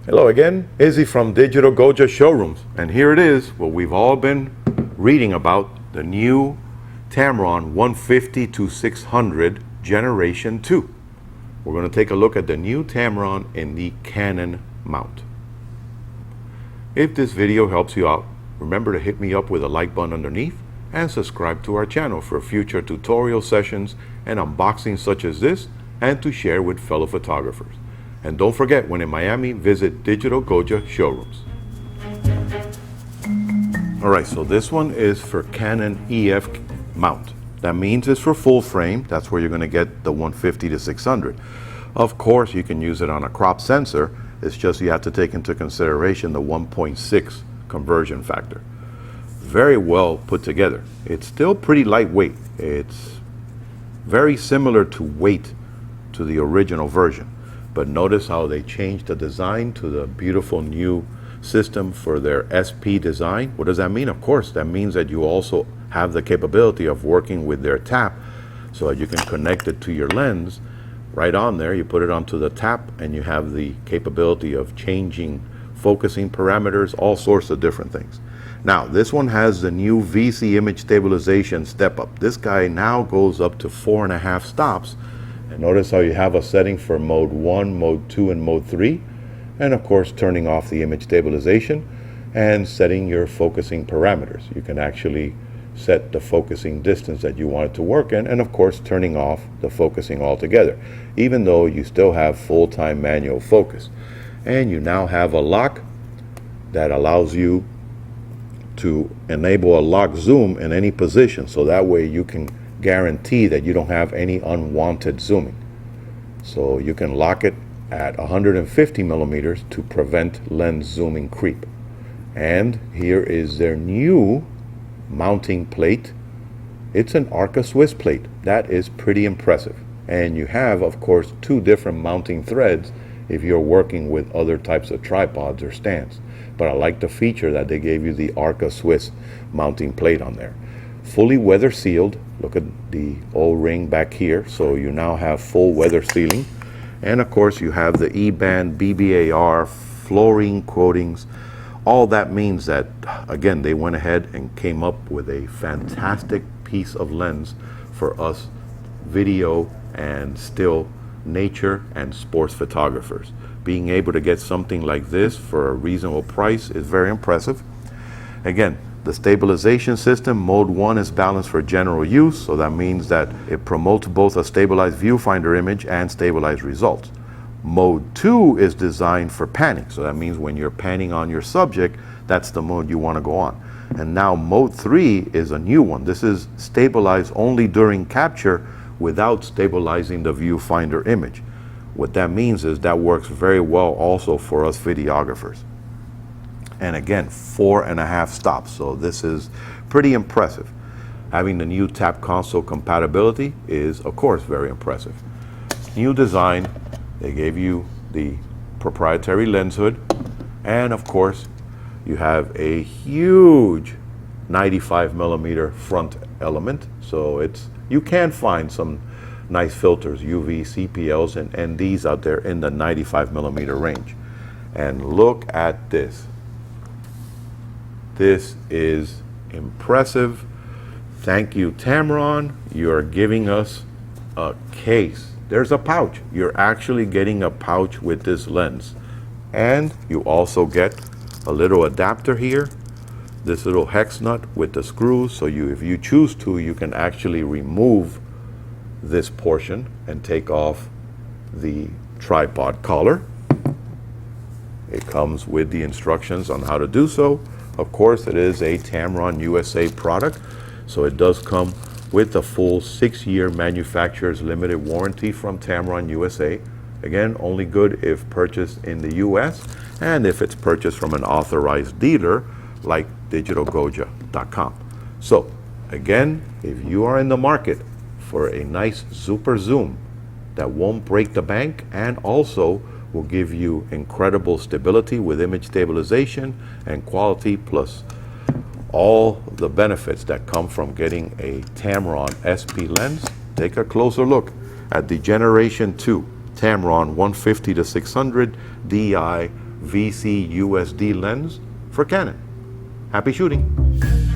Hello again, Izzy from Digital Goja Showrooms, and here it is, what we've all been reading about, the new Tamron 150-600 Generation 2. We're going to take a look at the new Tamron in the Canon mount. If this video helps you out, remember to hit me up with a like button underneath and subscribe to our channel for future tutorial sessions and unboxings such as this, and to share with fellow photographers. And don't forget, when in Miami, visit Digital Goja Showrooms. Alright, so this one is for Canon Ef Mount. That means it's for full frame. That's where you're going to get the 150-600. Of course, you can use it on a crop sensor. It's just you have to take into consideration the 1.6 conversion factor. Very well put together. It's still pretty lightweight. It's very similar to weight to the original version. But notice how they changed the design to the beautiful new system for their SP design. What does that mean? Of course, that means that you also have the capability of working with their tap, so that you can connect it to your lens right on there. You put it onto the tap and you have the capability of changing focusing parameters, all sorts of different things. Now, this one has the new VC image stabilization step up. This guy now goes up to 4.5 stops. And notice how you have a setting for mode 1, mode 2, and mode 3. And of course, turning off the image stabilization and setting your focusing parameters. You can actually set the focusing distance that you want it to work in, and of course, turning off the focusing altogether, even though you still have full-time manual focus. And you now have a lock that allows you to enable a lock zoom in any position, so that way you can guarantee that you don't have any unwanted zooming. So you can lock it at 150 millimeters to prevent lens zooming creep. And here is their new mounting plate. It's an Arca-Swiss plate. That is pretty impressive. And you have, of course, 2 different mounting threads if you're working with other types of tripods or stands. But I like the feature that they gave you the Arca-Swiss mounting plate on there. Fully weather sealed. Look at the O-ring back here. So you now have full weather sealing. And of course you have the eBAND, BBAR, Fluorine Coatings. All that means that, again, they went ahead and came up with a fantastic piece of lens for us video and still nature and sports photographers. Being able to get something like this for a reasonable price is very impressive. Again, the stabilization system, mode 1 is balanced for general use, so that means that it promotes both a stabilized viewfinder image and stabilized results. Mode 2 is designed for panning, so that means when you're panning on your subject, that's the mode you want to go on. And now mode 3 is a new one. This is stabilized only during capture without stabilizing the viewfinder image. What that means is that works very well also for us videographers. And again, 4.5 stops, so this is pretty impressive. Having the new tap console compatibility is, of course, very impressive. New design, they gave you the proprietary lens hood, and of course, you have a huge 95 millimeter front element, so you can find some nice filters, UV, CPLs, and NDs out there in the 95 millimeter range. And look at this. This is impressive. Thank you, Tamron. You are giving us a case. There's a pouch. You're actually getting a pouch with this lens. And you also get a little adapter here, this little hex nut with the screws, so if you choose to, you can actually remove this portion and take off the tripod collar. It comes with the instructions on how to do so. Of course, it is a Tamron USA product, so it does come with a full 6-year manufacturer's limited warranty from Tamron USA. Again, only good if purchased in the US and if it's purchased from an authorized dealer like digitalgoja.com. So again, if you are in the market for a nice super zoom that won't break the bank and also will give you incredible stability with image stabilization and quality, plus all the benefits that come from getting a Tamron SP lens, take a closer look at the Generation 2 Tamron 150-600 DI VC USD lens for Canon. Happy shooting!